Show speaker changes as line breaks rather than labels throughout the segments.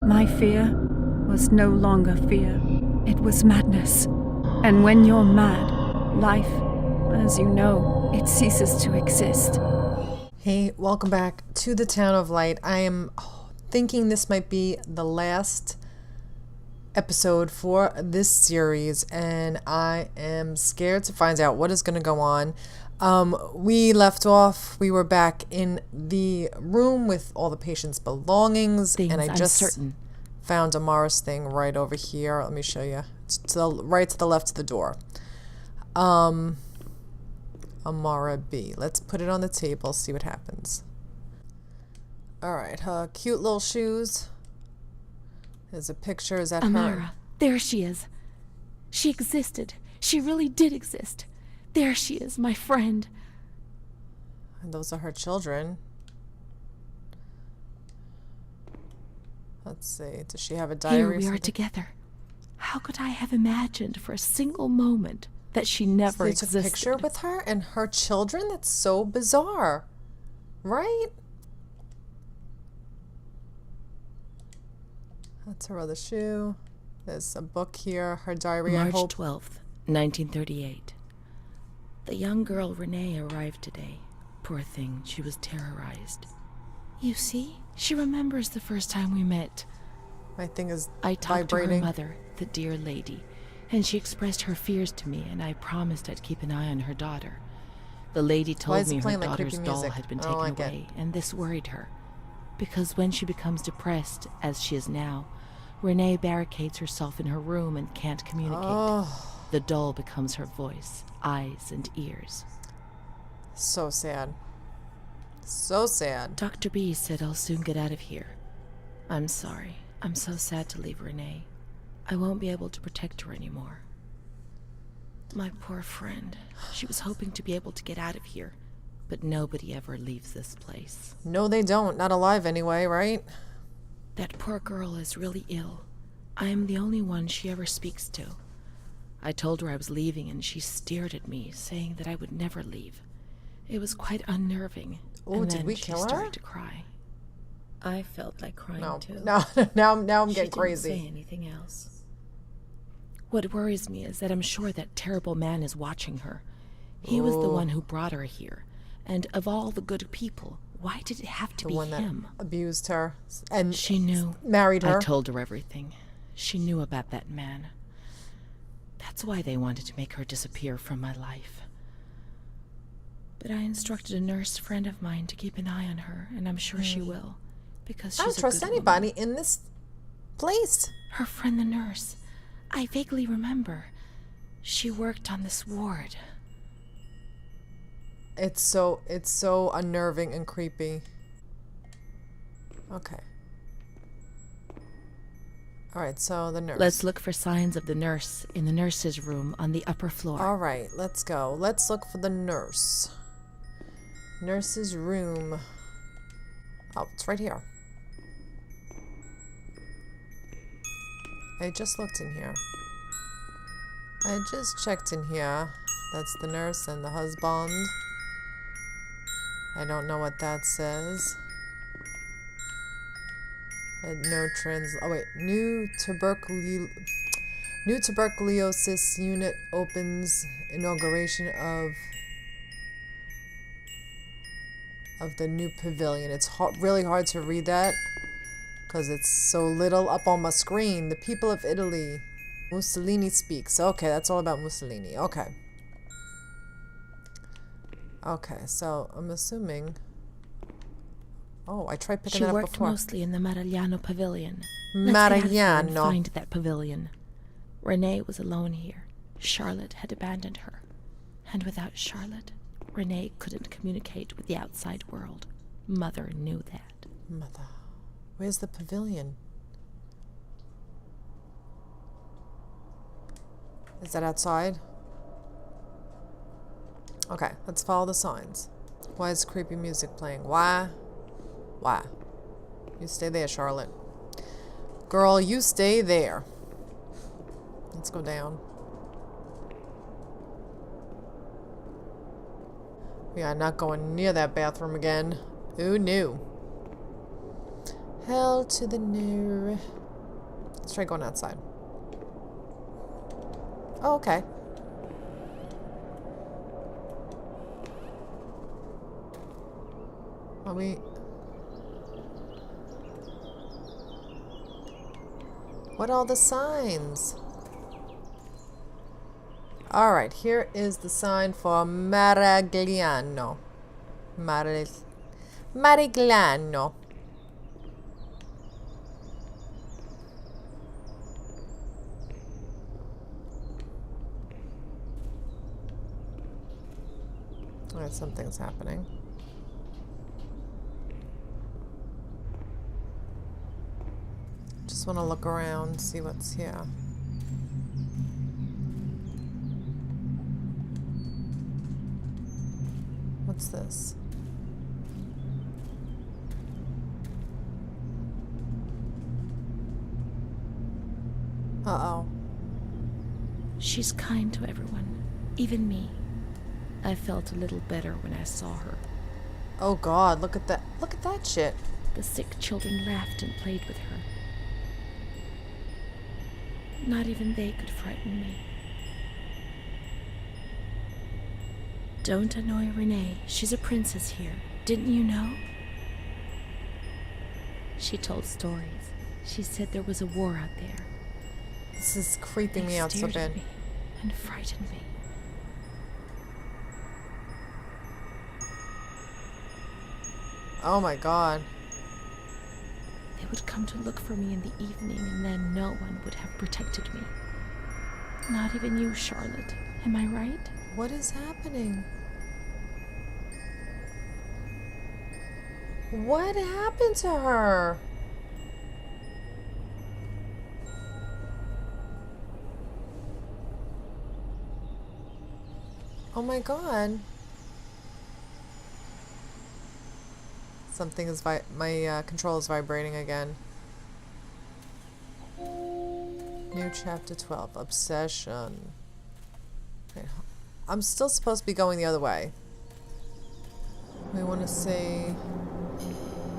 My fear was no longer fear. It was madness. And when you're mad, life, as you know, it ceases to exist.
Hey, welcome back to the Town of Light. I am thinking this might be the last episode for this series, and I am scared to find out what is going to go on. We left off, we were back in the room with all the patient's belongings, and I just found Amara's thing right over here. Let me show you. It's to the right, to the left of the door. Amara B. Let's put it on the table, see what happens. Alright, her cute little shoes. There's a picture. Is that
Amara,
her?
There she is. She existed. She really did exist. There she is, my friend.
And those are her children. Let's see. Does she have a diary?
Here we are together. How could I have imagined for a single moment that she never existed?
They took a picture with her and her children? That's so bizarre. Right? That's her other shoe. There's a book here. Her diary,
March
I hope.
12th, 1938. The young girl Renee arrived today. Poor thing, she was terrorized. You see, she remembers the first time we met.
My thing is
I talked to her
vibrating.
mother, the dear lady, and she expressed her fears to me, and I promised I'd keep an eye on her daughter. The lady told me her daughter's doll had been taken away, and this worried her. Because when she becomes depressed, as she is now, Renee barricades herself in her room and can't communicate. The doll becomes her voice, eyes, and ears.
So sad. So sad.
Dr. B said I'll soon get out of here. I'm sorry. I'm so sad to leave Renee. I won't be able to protect her anymore. My poor friend. She was hoping to be able to get out of here, but nobody ever leaves this place.
No, they don't. Not alive anyway, right?
That poor girl is really ill. I am the only one she ever speaks to. I told her I was leaving, and she stared at me, saying that I would never leave. It was quite unnerving.
Oh,
and
did
then
we
she
kill her?
started to cry. I felt like crying too.
No, now I'm getting crazy.
She didn't say anything else. What worries me is that I'm sure that terrible man is watching her. He was the one who brought her here. And of all the good people, why did it have to be him? The one that
abused her and
she knew.
Married her.
I told her everything. She knew about that man. That's why they wanted to make her disappear from my life. But I instructed a nurse friend of mine to keep an eye on her, and I'm sure she will. Because she's
I don't trust anybody in this place.
Her friend, the nurse. I vaguely remember. She worked on this ward.
It's so unnerving and creepy. Okay. Alright, so the nurse.
Let's look for signs of the nurse in the nurse's room on the upper floor.
Alright, let's go. Let's look for the nurse. Nurse's room. Oh, it's right here. I just looked in here. I just checked in here. That's the nurse and the husband. I don't know what that says. Oh wait, new tuberculosis unit opens. Inauguration of the new pavilion. It's really hard to read that because it's so little up on my screen. The people of Italy. Mussolini speaks. Okay, that's all about Mussolini. Okay. Okay, so I'm assuming... Oh, I tried picking that up before.
She worked mostly in the Marigliano pavilion.
Marigliano.
Let's get out and find that pavilion. Renee was alone here. Charlotte had abandoned her. And without Charlotte, Renee couldn't communicate with the outside world. Mother knew that.
Mother. Where's the pavilion? Is that outside? Okay, let's follow the signs. Why is creepy music playing? Why? Why? You stay there, Charlotte. Girl, you stay there. Let's go down. We are not going near that bathroom again. Who knew? Hell to the no. Let's try going outside. Oh, okay. Are we... What are all the signs? Alright, here is the sign for Marigliano. Marigliano. Alright, something's happening. Just want to look around, see what's here. What's this? Uh-oh.
She's kind to everyone, even me. I felt a little better when I saw her.
Oh God, look at that. Look at that shit.
The sick children laughed and played with her. Not even they could frighten me. Don't annoy Renee. She's a princess here. Didn't you know? She told stories. She said there was a war out there.
This is creeping me out so bad.
They stared at me and frightened me.
Oh my God.
They would come to look for me in the evening, and then no one would have protected me. Not even you, Charlotte. Am I right?
What is happening? What happened to her? Oh my God. Something is my control is vibrating again. New chapter 12, obsession. Okay. I'm still supposed to be going the other way. We want to see...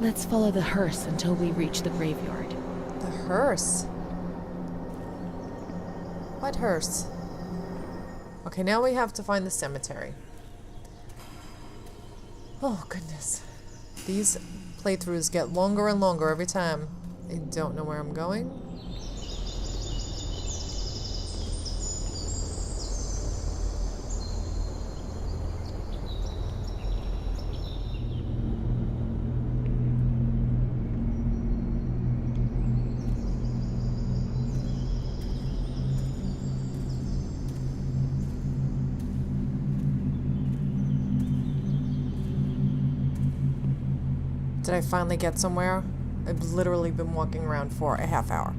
Let's follow the hearse until we reach the graveyard.
The hearse? What hearse? Okay, now we have to find the cemetery. Oh, goodness. These playthroughs get longer and longer every time. I don't know where I'm going. Did I finally get somewhere? I've literally been walking around for a half hour.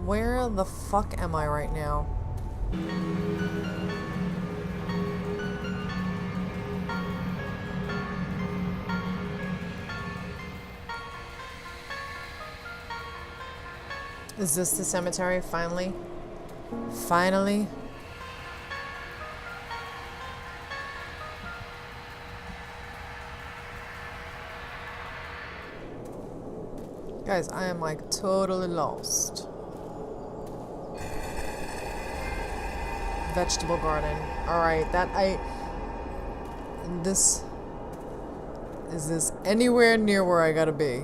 Where the fuck am I right now? Is this the cemetery, finally? Finally? Guys, I am like totally lost. Vegetable garden. Alright, is this anywhere near where I gotta be?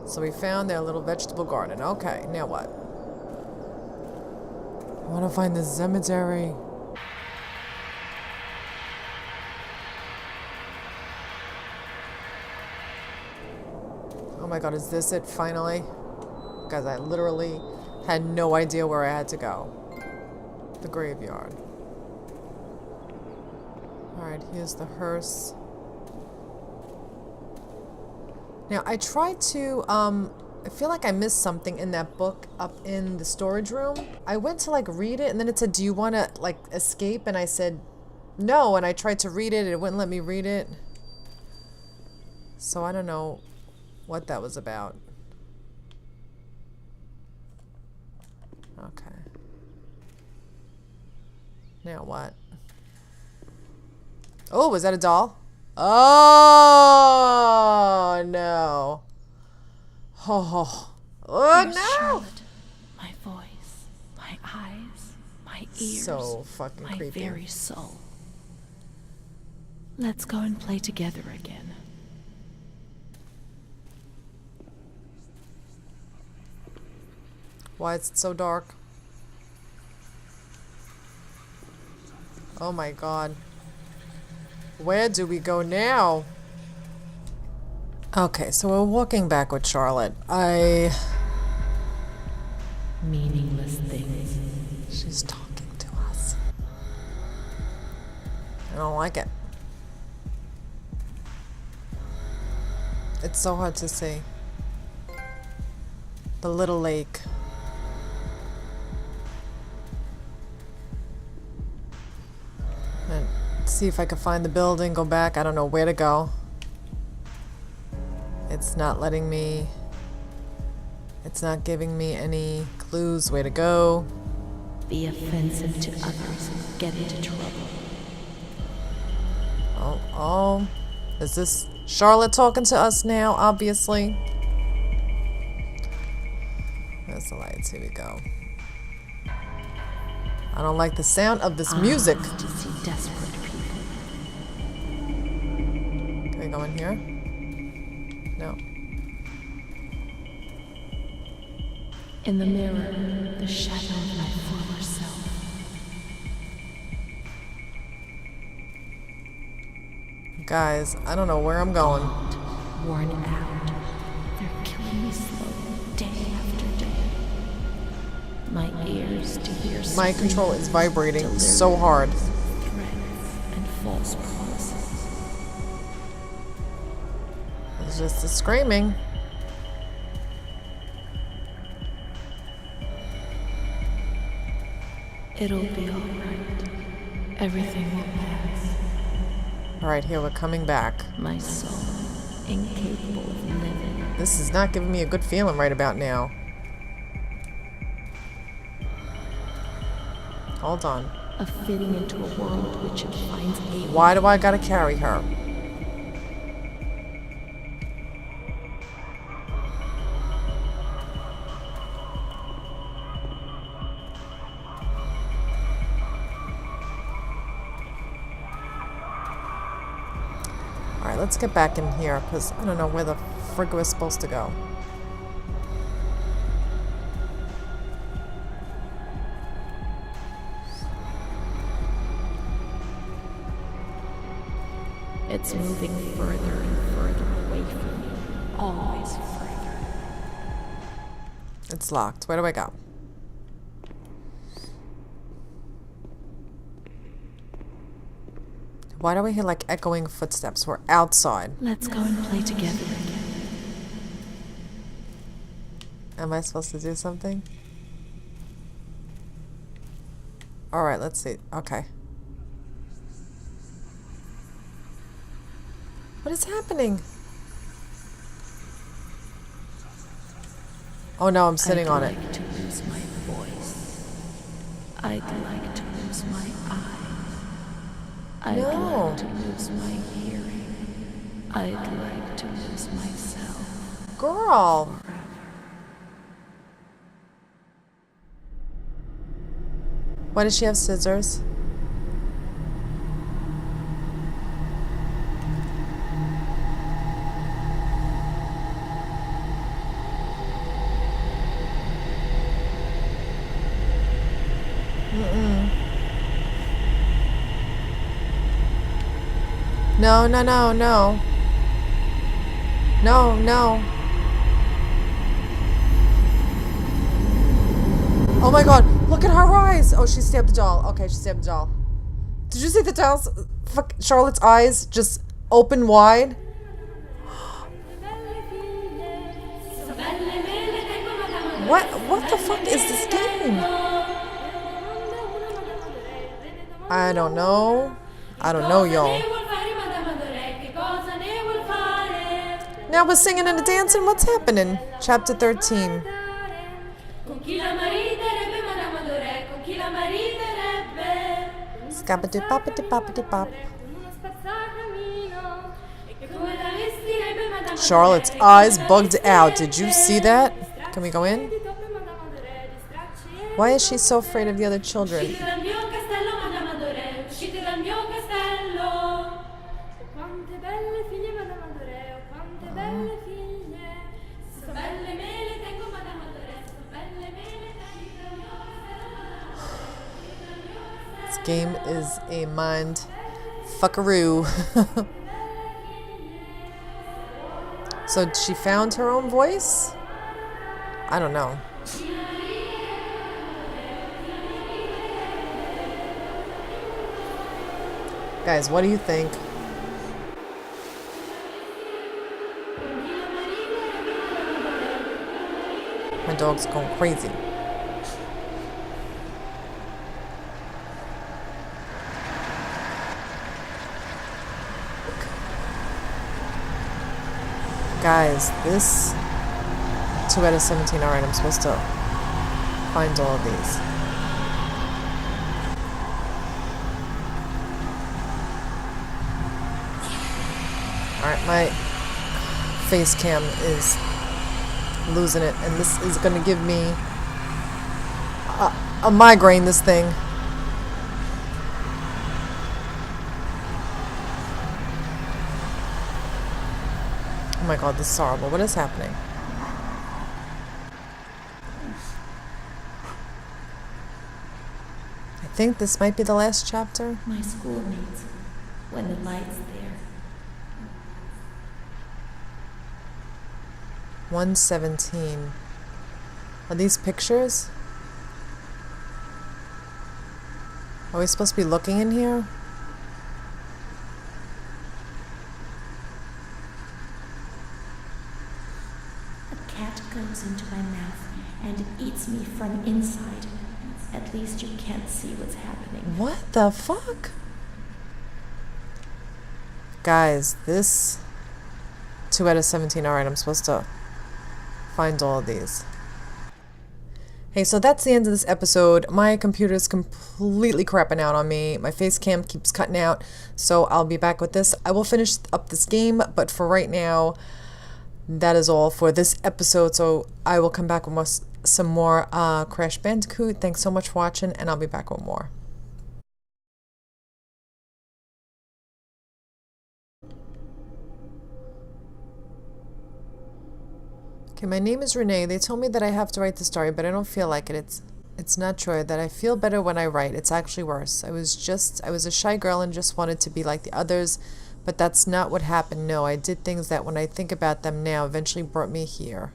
So we found their little vegetable garden. Okay, now what? I want to find the cemetery. Oh my God, is this it finally? Guys, I literally had no idea where I had to go. The graveyard. Alright, here's the hearse. Now, I tried to, I feel like I missed something in that book up in the storage room. I went to, like, read it, and then it said, do you want to, like, escape? And I said, no, and I tried to read it, and it wouldn't let me read it. So I don't know what that was about. Okay. Now what? Oh, was that a doll? Oh, no. Oh,
There's
no.
Charlotte. My voice, my eyes, my ears.
So fucking
my
creepy.
My very soul. Let's go and play together again.
Why is it so dark? Oh my god. Where do we go now? Okay, so we're walking back with Charlotte.
Meaningless things.
She's talking to us. I don't like it. It's so hard to see. The little lake. And see if I can find the building, go back. I don't know where to go. It's not letting me. It's not giving me any clues where to go.
Be offensive to others and get into trouble.
Oh. Is this Charlotte talking to us now, obviously? There's the lights. Here we go. I don't like the sound of this music.
To see desperate people.
Can we go in here? No.
In the mirror, the shadow of my former self.
Guys, I don't know where I'm going.
Worn out. They're killing me slowly, day after day. My ears to hear.
My control is vibrating so hard.
Threats and false promises.
It's just the screaming.
It'll be all right. Everything will pass.
Alright, here we're coming back.
My soul, incapable of living.
This is not giving me a good feeling right about now. Hold on.
Of fitting into a world which it finds alien.
Why do I gotta carry her? Alright, let's get back in here, because I don't know where the frig we're supposed to go.
It's moving further and further away from you. Always further.
It's locked. Where do I go? Why do I hear like echoing footsteps? We're outside.
Let's go and play together again.
Am I supposed to do something? Alright, let's see. Okay. What is happening? Oh no, I'm sitting on it.
I'd like to lose my voice. I'd like to lose my eyes. I'd like to lose my hearing. I'd like to lose myself.
Girl.
Forever.
Why does she have scissors? No, no, no, no. No, no. Oh my god, look at her eyes! Oh, she stabbed the doll. Okay, she stabbed the doll. Did you see the doll's, Charlotte's eyes just open wide? What the fuck is this game? I don't know. I don't know, y'all. Now we're singing and dancing. What's happening? Chapter 13. Scabba-dip-bop-a-dip-bop-a-dip-bop. Charlotte's eyes bugged out. Did you see that? Can we go in? Why is she so afraid of the other children? This game is a mind fuckaroo. So she found her own voice? I don't know. Guys, what do you think? My dog's going crazy. Guys, this 2 out of 17. Alright, I'm supposed to find all of these. Alright, my face cam is losing it, and this is going to give me a migraine, this thing. Oh my god, this is horrible. What is happening? I think this might be the last chapter.
My schoolmates, when the light's there.
117. Are these pictures? Are we supposed to be looking in here?
A cat goes into my mouth and eats me from inside. At least you can't see what's happening.
What the fuck? Guys, this 2 out of 17. Alright, I'm supposed to find all of these. Hey, so that's the end of this episode. My computer's completely crapping out on me. My face cam keeps cutting out, so I'll be back with this. I will finish up this game, but for right now, that is all for this episode. So I will come back with some more Crash Bandicoot. Thanks so much for watching, and I'll be back with more. Okay, my name is Renee. They told me that I have to write the story, but I don't feel like it. It's not true that I feel better when I write. It's actually worse. I was a shy girl and just wanted to be like the others, but that's not what happened. No, I did things that when I think about them now eventually brought me here.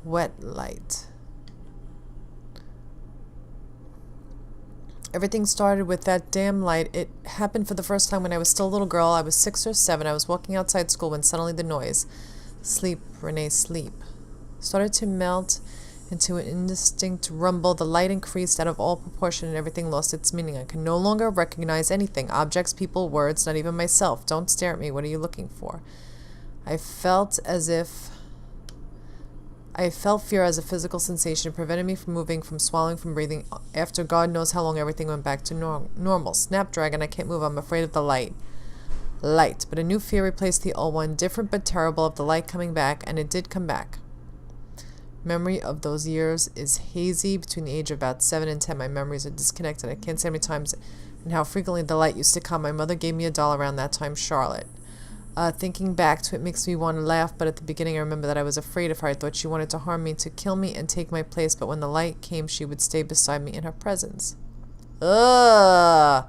Wet light. Everything started with that damn light. It happened for the first time when I was still a little girl. I was 6 or 7. I was walking outside school when suddenly the noise. Sleep, Renee, sleep. Started to melt into an indistinct rumble. The light increased out of all proportion and everything lost its meaning. I could no longer recognize anything. Objects, people, words, not even myself. Don't stare at me. What are you looking for? I felt fear as a physical sensation. It prevented me from moving, from swallowing, from breathing. After God knows how long, everything went back to normal. Snapdragon, I can't move. I'm afraid of the light. But a new fear replaced the old one, different but terrible, of the light coming back, and it did come back. Memory of those years is hazy. Between the age of about 7 and 10, my memories are disconnected. I can't say how many times and how frequently the light used to come. My mother gave me a doll around that time, Charlotte. Thinking back to it makes me want to laugh, but at the beginning I remember that I was afraid of her. I thought she wanted to harm me, to kill me and take my place, but when the light came, she would stay beside me in her presence. Ugh!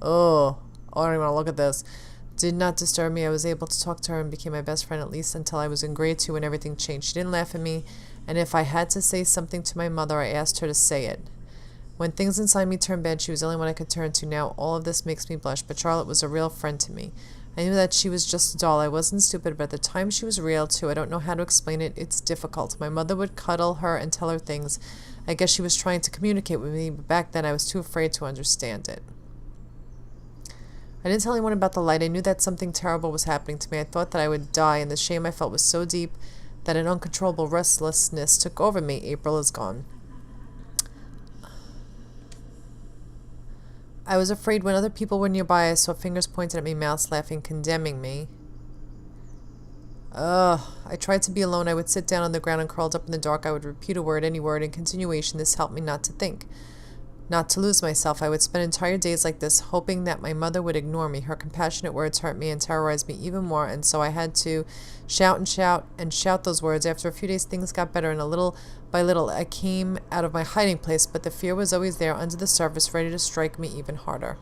Oh, I don't even want to look at this. Did not disturb me. I was able to talk to her and became my best friend, at least until I was in grade 2 when everything changed. She didn't laugh at me, and if I had to say something to my mother, I asked her to say it. When things inside me turned bad, she was the only one I could turn to. Now all of this makes me blush, but Charlotte was a real friend to me. I knew that she was just a doll. I wasn't stupid, but at the time she was real too. I don't know how to explain it. It's difficult. My mother would cuddle her and tell her things. I guess she was trying to communicate with me, but back then I was too afraid to understand it. I didn't tell anyone about the light. I knew that something terrible was happening to me. I thought that I would die, and the shame I felt was so deep that an uncontrollable restlessness took over me. April is gone. I was afraid when other people were nearby. I saw fingers pointed at me, mouths laughing, condemning me. I tried to be alone. I would sit down on the ground and curled up in the dark. I would repeat a word, any word, in continuation. This helped me not to think, not to lose myself. I would spend entire days like this, hoping that my mother would ignore me. Her compassionate words hurt me and terrorized me even more, and so I had to shout and shout and shout those words. After a few days, things got better, and little by little, I came out of my hiding place, but the fear was always there under the surface, ready to strike me even harder.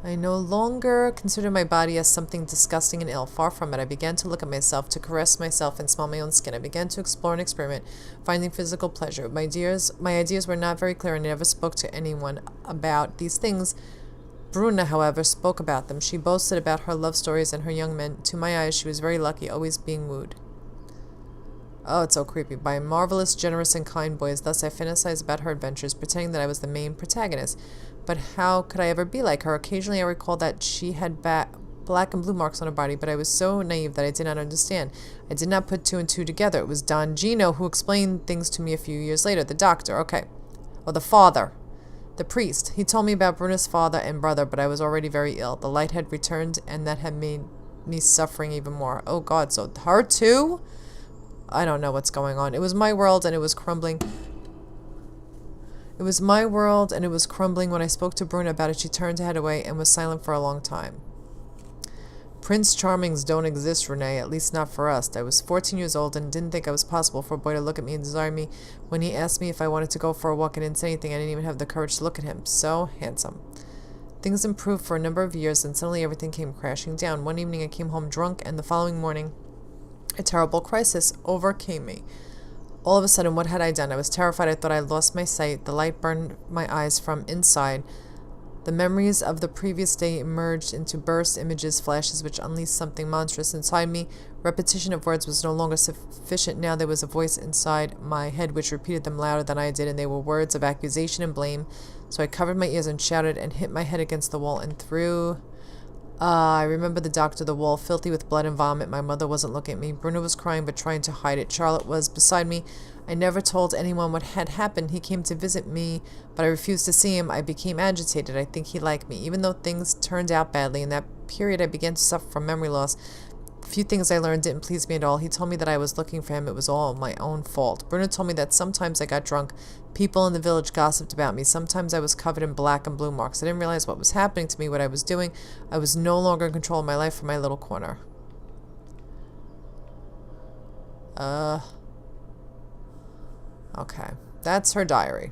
I no longer considered my body as something disgusting and ill. Far from it. I began to look at myself, to caress myself and smell my own skin. I began to explore and experiment, finding physical pleasure. My ideas were not very clear, and I never spoke to anyone about these things. Bruna, however, spoke about them. She boasted about her love stories and her young men. To my eyes, she was very lucky, always being wooed. Oh, it's so creepy. By marvelous, generous, and kind boys. Thus I fantasized about her adventures, pretending that I was the main protagonist. But how could I ever be like her? Occasionally I recalled that she had black and blue marks on her body, but I was so naive that I did not understand. I did not put two and two together. It was Don Gino who explained things to me a few years later. The doctor, okay. Or the father. The priest. He told me about Bruna's father and brother, but I was already very ill. The light had returned, and that had made me suffering even more. Oh God, so her too? I don't know what's going on. It was my world, and it was crumbling. It was my world, and it was crumbling. When I spoke to Bruna about it, she turned her head away and was silent for a long time. Prince Charmings don't exist, Renee, at least not for us. I was 14 years old and didn't think it was possible for a boy to look at me and desire me. When he asked me if I wanted to go for a walk and didn't say anything, I didn't even have the courage to look at him. So handsome. Things improved for a number of years, and suddenly everything came crashing down. One evening I came home drunk, and the following morning a terrible crisis overcame me. All of a sudden, what had I done? I was terrified. I thought I had lost my sight. The light burned my eyes from inside. The memories of the previous day emerged into burst images, flashes which unleashed something monstrous inside me. Repetition of words was no longer sufficient. Now there was a voice inside my head which repeated them louder than I did, and they were words of accusation and blame. So I covered my ears and shouted and hit my head against the wall and threw... I remember the doctor, the wall, filthy with blood and vomit. My mother wasn't looking at me. Bruno was crying but trying to hide it. Charlotte was beside me. I never told anyone what had happened. He came to visit me, but I refused to see him. I became agitated. I think he liked me. Even though things turned out badly, in that period I began to suffer from memory loss. The few things I learned didn't please me at all. He told me that I was looking for him. It was all my own fault. Bruno told me that sometimes I got drunk. People in the village gossiped about me. Sometimes I was covered in black and blue marks. I didn't realize what was happening to me, what I was doing. I was no longer in control of my life from my little corner. Okay. That's her diary.